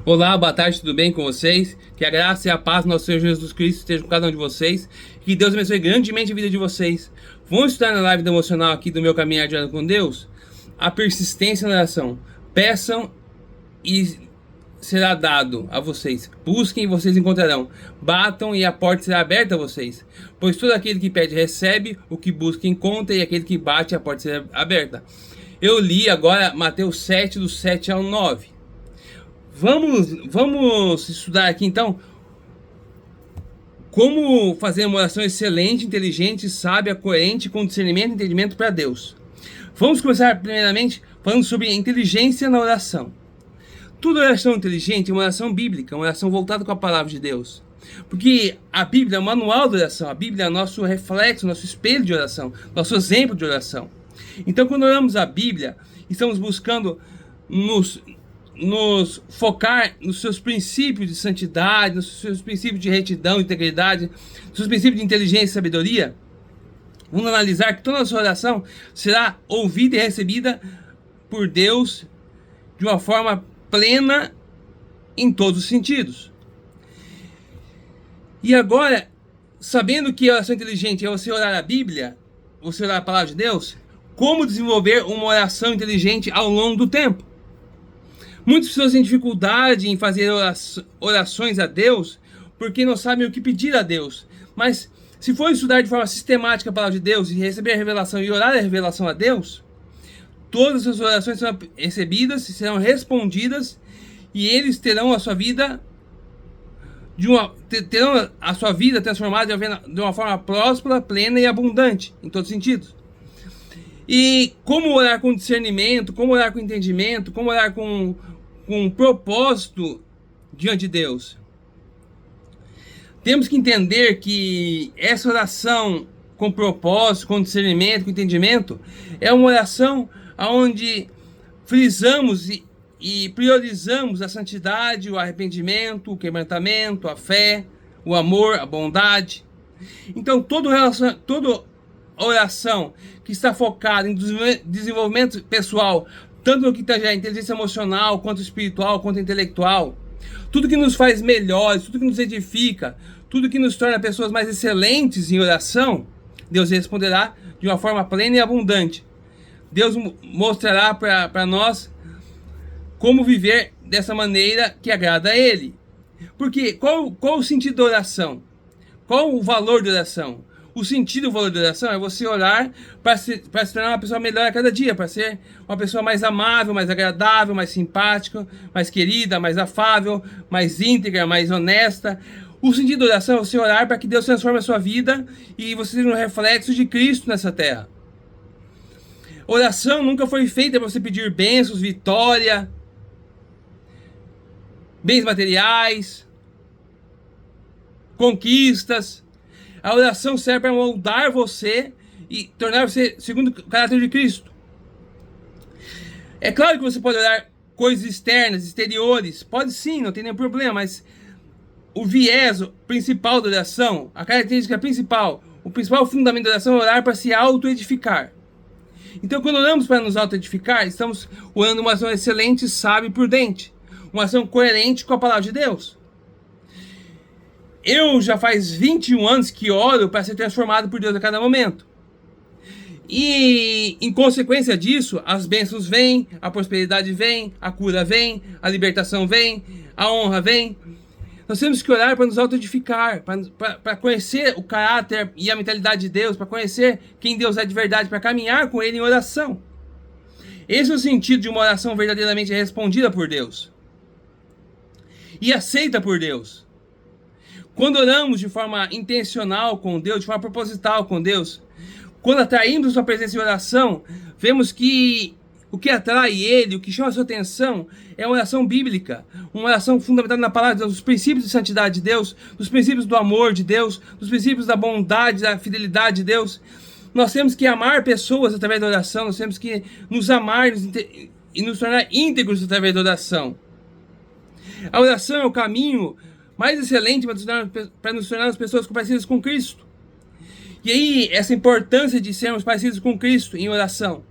Olá, boa tarde, tudo bem com vocês? Que a graça e a paz do nosso Senhor Jesus Cristo estejam com cada um de vocês. Que Deus abençoe grandemente a vida de vocês. Vamos estudar na live devocional aqui do meu caminhar diário com Deus a persistência na oração. Peçam e será dado a vocês. Busquem e vocês encontrarão. Batam e a porta será aberta a vocês. Pois todo aquele que pede recebe, o que busca encontra, e aquele que bate a porta será aberta. Eu li agora Mateus 7, do 7 ao 9. Vamos estudar aqui então como fazer uma oração excelente, inteligente, sábia, coerente, com discernimento e entendimento para Deus. Vamos começar primeiramente falando sobre inteligência na oração. Toda oração inteligente é uma oração bíblica, uma oração voltada com a palavra de Deus. Porque a Bíblia é o manual da oração, a Bíblia é o nosso reflexo, nosso espelho de oração, nosso exemplo de oração. Então, quando oramos a Bíblia, estamos buscando nos focar nos seus princípios de santidade, nos seus princípios de retidão, integridade, nos seus princípios de inteligência e sabedoria. Vamos analisar que toda a nossa oração será ouvida e recebida por Deus de uma forma plena em todos os sentidos. E agora, sabendo que a oração inteligente é você orar a Bíblia, você orar a palavra de Deus, como desenvolver uma oração inteligente ao longo do tempo? Muitas pessoas têm dificuldade em fazer orações a Deus porque não sabem o que pedir a Deus. Mas se for estudar de forma sistemática a palavra de Deus e receber a revelação e orar a revelação a Deus, todas as orações serão recebidas, serão respondidas, e eles terão a sua vida transformada de uma forma próspera, plena e abundante em todos os sentidos. E como orar com discernimento, como orar com entendimento, como orar com propósito diante de Deus. Temos que entender que essa oração com propósito, com discernimento, com entendimento, é uma oração onde frisamos e priorizamos a santidade, o arrependimento, o quebrantamento, a fé, o amor, a bondade. Então, toda oração que está focada em desenvolvimento pessoal, tanto no que tange a inteligência emocional, quanto espiritual, quanto intelectual, tudo que nos faz melhores, tudo que nos edifica, tudo que nos torna pessoas mais excelentes em oração, Deus responderá de uma forma plena e abundante. Deus mostrará para nós como viver dessa maneira que agrada a Ele. Porque qual o sentido da oração? Qual o valor da oração? O sentido e o valor da oração é você orar para se tornar uma pessoa melhor a cada dia, para ser uma pessoa mais amável, mais agradável, mais simpática, mais querida, mais afável, mais íntegra, mais honesta. O sentido da oração é você orar para que Deus transforme a sua vida e você seja um reflexo de Cristo nessa terra. Oração nunca foi feita para você pedir bênçãos, vitória, bens materiais, conquistas. A oração serve para moldar você e tornar você segundo o caráter de Cristo. É claro que você pode orar coisas externas, exteriores. Pode sim, não tem nenhum problema. Mas o viés principal da oração, a característica principal, o principal fundamento da oração é orar para se auto-edificar. Então, quando oramos para nos auto-edificar, estamos orando uma ação excelente, sábia e prudente. Uma ação coerente com a palavra de Deus. Eu já faz 21 anos que oro para ser transformado por Deus a cada momento. E, em consequência disso, as bênçãos vêm, a prosperidade vem, a cura vem, a libertação vem, a honra vem. Nós temos que orar para nos auto-edificar, para conhecer o caráter e a mentalidade de Deus, para conhecer quem Deus é de verdade, para caminhar com Ele em oração. Esse é o sentido de uma oração verdadeiramente respondida por Deus e aceita por Deus. Quando oramos de forma intencional com Deus, de forma proposital com Deus, quando atraímos sua presença em oração, vemos que o que atrai Ele, o que chama a sua atenção, é uma oração bíblica, uma oração fundamentada na palavra de Deus, dos princípios de santidade de Deus, dos princípios do amor de Deus, dos princípios da bondade, da fidelidade de Deus. Nós temos que amar pessoas através da oração, nós temos que nos amar e nos tornar íntegros através da oração. A oração é o caminho mais excelente para nos tornarmos pessoas parecidas com Cristo. E aí, essa importância de sermos parecidos com Cristo em oração.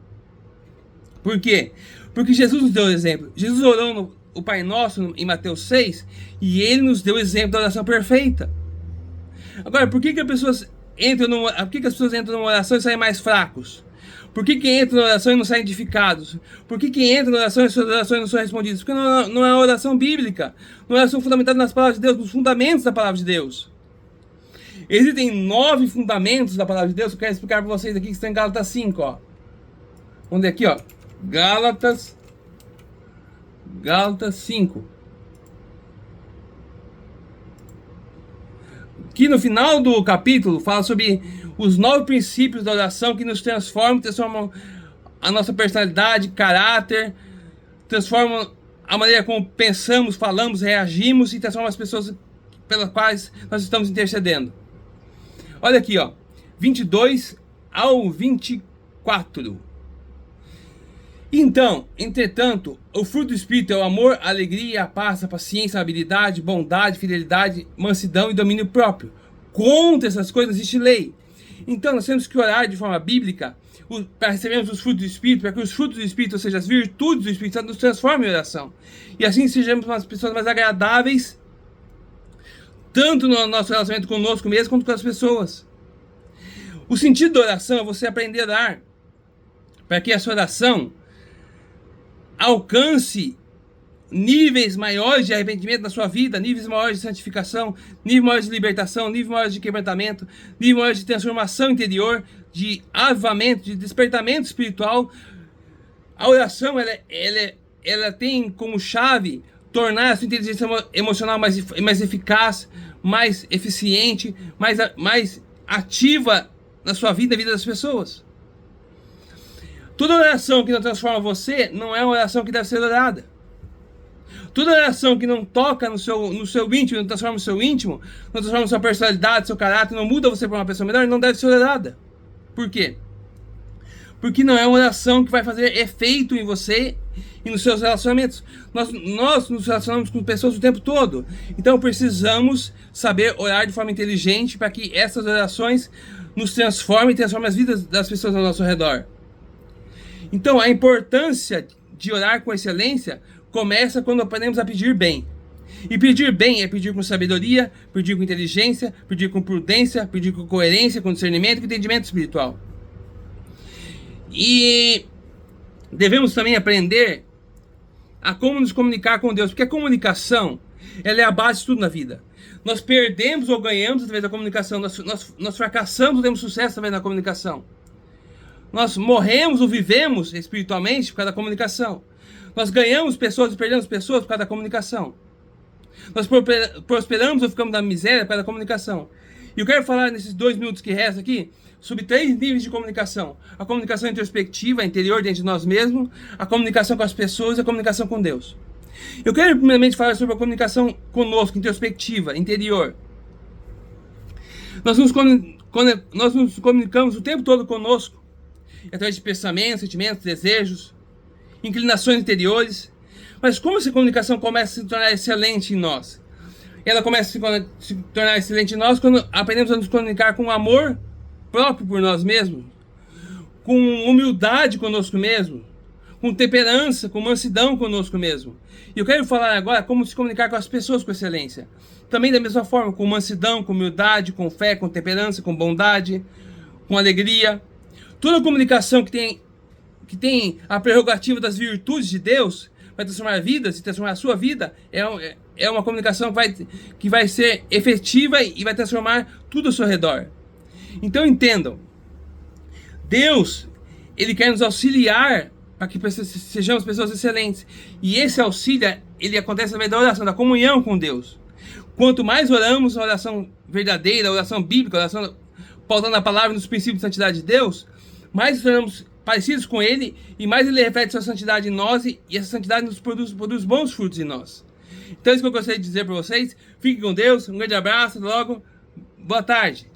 Por quê? Porque Jesus nos deu o exemplo. Jesus orou o Pai Nosso em Mateus 6 e ele nos deu o exemplo da oração perfeita. Agora, por que as pessoas entram numa oração e saem mais fracos? Por que entram na oração e não saem edificados? Por que entram na oração e suas orações não são respondidas? Porque não é uma oração bíblica. Não é uma oração fundamentada nas palavras de Deus, nos fundamentos da palavra de Deus. Existem 9 fundamentos da palavra de Deus que eu quero explicar para vocês aqui, que estão em Gálatas 5, ó. Onde é aqui, ó? Gálatas 5. Que no final do capítulo fala sobre os 9 princípios da oração que nos transformam a nossa personalidade, caráter, transformam a maneira como pensamos, falamos, reagimos e transformam as pessoas pelas quais nós estamos intercedendo. Olha aqui, ó, 22 ao 24. Então, entretanto, o fruto do Espírito é o amor, a alegria, a paz, a paciência, a habilidade, bondade, fidelidade, mansidão e domínio próprio. Contra essas coisas existe lei. Então, nós temos que orar de forma bíblica para recebermos os frutos do Espírito, para que os frutos do Espírito, ou seja, as virtudes do Espírito Santo, nos transformem em oração. E assim sejamos umas pessoas mais agradáveis, tanto no nosso relacionamento conosco mesmo, quanto com as pessoas. O sentido da oração é você aprender a orar, para que a sua oração alcance níveis maiores de arrependimento na sua vida, níveis maiores de santificação, níveis maiores de libertação, níveis maiores de quebrantamento, níveis maiores de transformação interior, de avivamento, de despertamento espiritual. A oração ela tem como chave tornar a sua inteligência emocional mais eficaz, mais eficiente, mais ativa na sua vida e na vida das pessoas. Toda oração que não transforma você não é uma oração que deve ser orada. Toda oração que não toca no seu íntimo, não transforma o seu íntimo, não transforma a sua personalidade, seu caráter, não muda você para uma pessoa melhor, não deve ser orada. Por quê? Porque não é uma oração que vai fazer efeito em você e nos seus relacionamentos. Nós nos relacionamos com pessoas o tempo todo. Então precisamos saber orar de forma inteligente para que essas orações nos transformem e transformem as vidas das pessoas ao nosso redor. Então, a importância de orar com excelência começa quando aprendemos a pedir bem. E pedir bem é pedir com sabedoria, pedir com inteligência, pedir com prudência, pedir com coerência, com discernimento e com entendimento espiritual. E devemos também aprender a como nos comunicar com Deus, porque a comunicação ela é a base de tudo na vida. Nós perdemos ou ganhamos através da comunicação, nós fracassamos ou temos sucesso através da comunicação. Nós morremos ou vivemos espiritualmente por causa da comunicação. Nós ganhamos pessoas e perdemos pessoas por causa da comunicação. Nós prosperamos ou ficamos na miséria por causa da comunicação. E eu quero falar nesses 2 minutos que restam aqui sobre 3 níveis de comunicação. A comunicação introspectiva, interior, dentro de nós mesmos. A comunicação com as pessoas e a comunicação com Deus. Eu quero primeiramente falar sobre a comunicação conosco, introspectiva, interior. Nós nos comunicamos o tempo todo conosco, através de pensamentos, sentimentos, desejos, inclinações interiores. Mas como essa comunicação começa a se tornar excelente em nós? Ela começa a se tornar excelente em nós quando aprendemos a nos comunicar com amor próprio por nós mesmos, com humildade conosco mesmo, com temperança, com mansidão conosco mesmo. E eu quero falar agora como se comunicar com as pessoas com excelência. Também da mesma forma, com mansidão, com humildade, com fé, com temperança, com bondade, com alegria. Toda comunicação que tem a prerrogativa das virtudes de Deus vai transformar vidas e transformar a sua vida é uma comunicação que vai ser efetiva e vai transformar tudo ao seu redor. Então entendam, Deus, Ele quer nos auxiliar para que sejamos pessoas excelentes. E esse auxílio, ele acontece através da oração, da comunhão com Deus. Quanto mais oramos, a oração verdadeira, a oração bíblica, a oração pautando na palavra nos princípios de santidade de Deus, mais nos tornamos parecidos com Ele e mais Ele reflete sua santidade em nós e essa santidade nos produz bons frutos em nós. Então é isso que eu gostaria de dizer para vocês. Fiquem com Deus, um grande abraço, até logo, boa tarde.